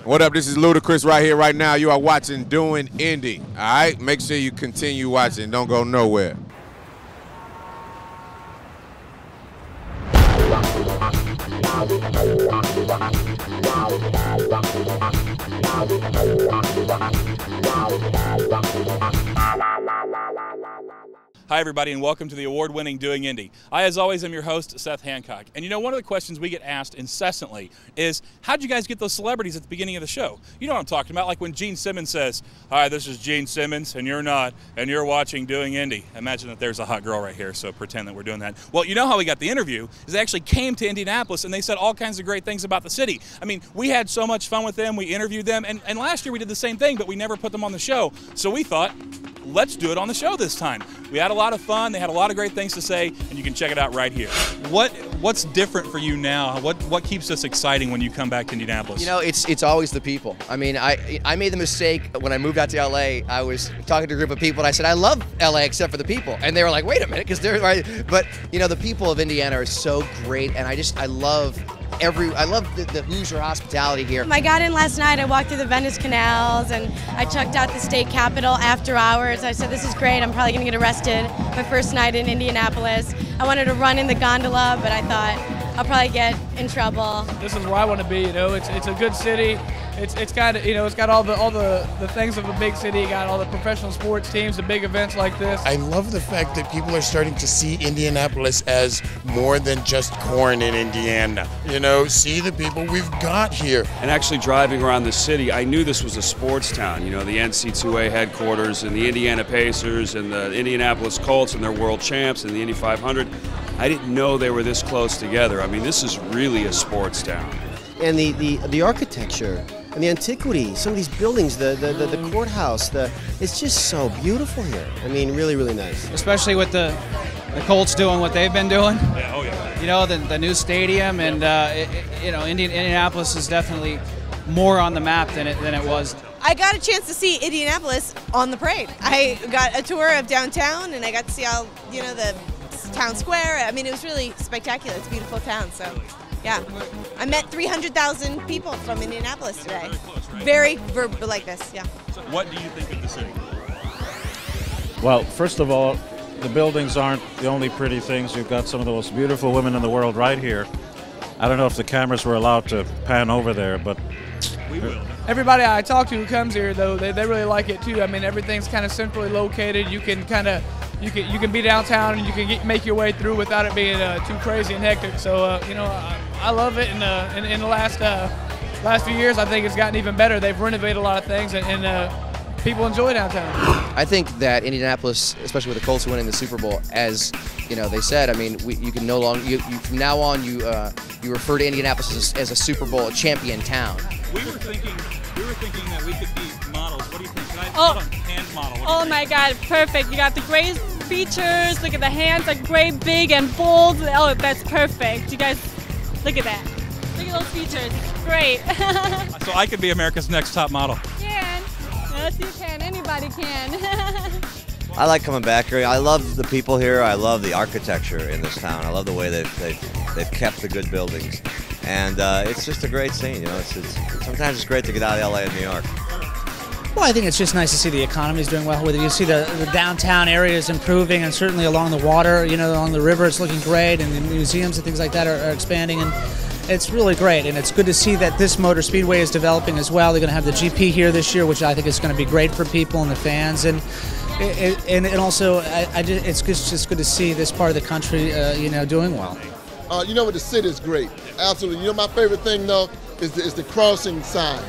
What up? This is Ludacris right here, right now. You are watching Doing Indy. All right? Make sure you continue watching. Don't go nowhere. Hi everybody and welcome to the award-winning Doing Indy. I, as always, am your host, Seth Hancock. And you know, one of the questions we get asked incessantly is, how'd you guys get those celebrities at the beginning of the show? You know what I'm talking about, like when Gene Simmons says, hi, this is Gene Simmons, and you're not, and you're watching Doing Indy. Imagine that there's a hot girl right here, so pretend that we're doing that. Well, you know how we got the interview, is they actually came to Indianapolis and they said all kinds of great things about the city. I mean, we had so much fun with them, we interviewed them, and last year we did the same thing, but we never put them on the show. So we thought, let's do it on the show this time. We had a lot of fun, they had a lot of great things to say, and you can check it out right here. What's different for you now? What keeps us exciting when you come back to Indianapolis? You know, it's always the people. I mean, I made the mistake when I moved out to LA. I was talking to a group of people and I said, I love LA except for the people. And they were like, wait a minute, because they're right. But you know, the people of Indiana are so great, and I love the Hoosier hospitality here. I got in last night, I walked through the Venice canals, and I checked out the state capitol after hours. I said, this is great, I'm probably gonna get arrested my first night in Indianapolis. I wanted to run in the gondola, but I thought I'll probably get in trouble. This is where I want to be, you know, it's a good city. It's got, you know, it's got all the things of a big city. You got all the professional sports teams, the big events like this. I love the fact that people are starting to see Indianapolis as more than just corn in Indiana. You know, see the people we've got here. And actually driving around the city, I knew this was a sports town. You know, the NC2A headquarters and the Indiana Pacers and the Indianapolis Colts and their world champs and the Indy 500. I didn't know they were this close together. I mean, this is really a sports town. And the architecture and the antiquity, some of these buildings, the courthouse, it's just so beautiful here. I mean, really, really nice. Especially with the Colts doing what they've been doing. Yeah, oh yeah. You know, the new stadium, and you know, Indianapolis is definitely more on the map than it was. I got a chance to see Indianapolis on the parade. I got a tour of downtown, and I got to see all, you know, the town square. I mean, it was really spectacular. It's a beautiful town, so. Yeah, I met 300,000 people from Indianapolis today. Really close, right? Very like this, yeah. So what do you think of the city? Well, first of all, the buildings aren't the only pretty things. You've got some of the most beautiful women in the world right here. I don't know if the cameras were allowed to pan over there, but we will. Everybody I talk to who comes here, though, they really like it too. I mean, everything's kind of centrally located. You can kind of you can be downtown and you can make your way through without it being too crazy and hectic. So you know, I love it. And in the last few years, I think it's gotten even better. They've renovated a lot of things, and people enjoy downtown. I think that Indianapolis, especially with the Colts winning the Super Bowl, as you know, they said, I mean, you can no longer from now on you refer to Indianapolis as a Super Bowl champion town. We were thinking that we could be models. What do you think? Can I Oh. hand model? Oh my God, perfect. You got the great features. Look at the hands, like great, big, and bold. Oh, that's perfect. You guys, look at that. Look at those features. Great. So I could be America's Next Top Model. Can. Yes, you can. Anybody can. I like coming back here. I love the people here. I love the architecture in this town. I love the way they've kept the good buildings, and it's just a great scene. You know, sometimes it's great to get out of LA and New York. Well, I think it's just nice to see the economy is doing well with it. You see the downtown area is improving, and certainly along the water, you know, along the river, it's looking great, and the museums and things like that are expanding, and it's really great. And it's good to see that this motor speedway is developing as well. They're going to have the GP here this year, which I think is going to be great for people and the fans, and also it's just good to see this part of the country, you know, doing well. You know what, the city is great, absolutely. You know, my favorite thing though is the crossing sign.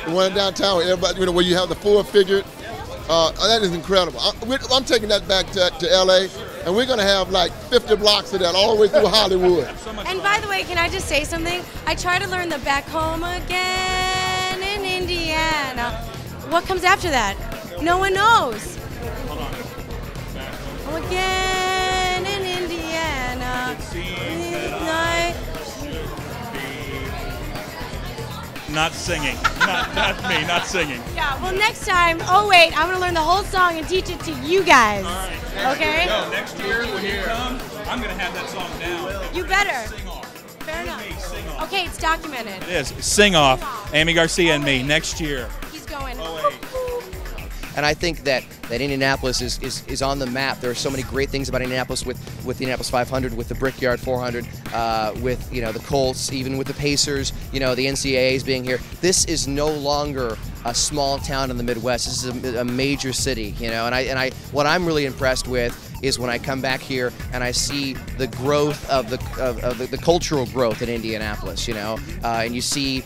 The one downtown where everybody, you know, where you have the full figure. That is incredible. I'm taking that back to LA, and we're going to have like 50 blocks of that all the way through Hollywood. And by the way, can I just say something? I try to learn the back home again in Indiana. What comes after that? No one knows. Hold on. Oh, again in Indiana. Not singing. Not me, not singing. Yeah, well, next time, oh wait, I'm going to learn the whole song and teach it to you guys. All right. Okay? No, next year when you come, I'm going to have that song down. You better. Sing off. Fair don't know. Okay, it's documented. It is. Sing Off, Amy Garcia and me, next year. He's going. And I think that Indianapolis is on the map. There are so many great things about Indianapolis with the Indianapolis 500, with the Brickyard 400, with the Colts, even with the Pacers. The NCAAs being here. This is no longer a small town in the Midwest. This is a major city. And what I'm really impressed with is when I come back here and I see the growth of the cultural growth in Indianapolis. And you see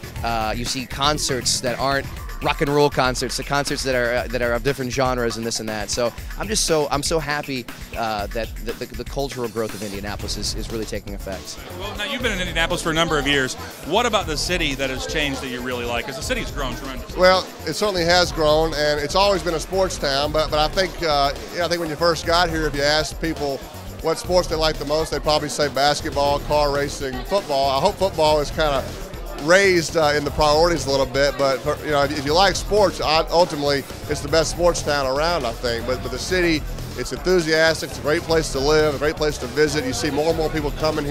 concerts that aren't rock and roll concerts, the concerts that are of different genres and this and that. So I'm so happy that the cultural growth of Indianapolis is really taking effect. Well, now you've been in Indianapolis for a number of years. What about the city that has changed that you really like? Because the city's grown tremendously. Well, it certainly has grown, and it's always been a sports town. But I think when you first got here, if you asked people what sports they like the most, they'd probably say basketball, car racing, football. I hope football is kind of raised in the priorities a little bit, but if you like sports, ultimately it's the best sports town around, I think. But the city, it's enthusiastic. It's a great place to live, a great place to visit. You see more and more people coming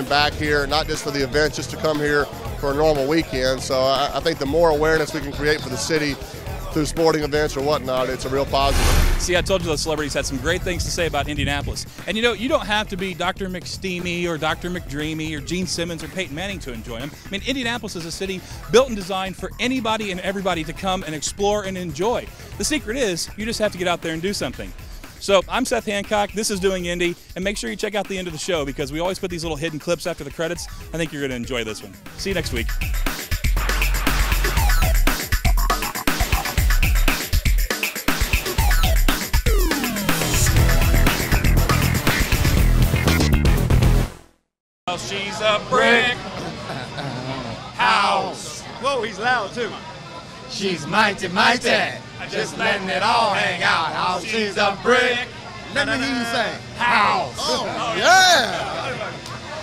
back here, not just for the events, just to come here for a normal weekend. So I think the more awareness we can create for the city through sporting events or whatnot, it's a real positive. See, I told you those celebrities had some great things to say about Indianapolis. And you don't have to be Dr. McSteamy or Dr. McDreamy or Gene Simmons or Peyton Manning to enjoy them. I mean, Indianapolis is a city built and designed for anybody and everybody to come and explore and enjoy. The secret is you just have to get out there and do something. So I'm Seth Hancock, this is Doing Indy, and make sure you check out the end of the show because we always put these little hidden clips after the credits. I think you're going to enjoy this one. See you next week. She's a brick house. Whoa, he's loud too. She's mighty, just letting it all hang out. How she's a brick. Let me hear you say. House.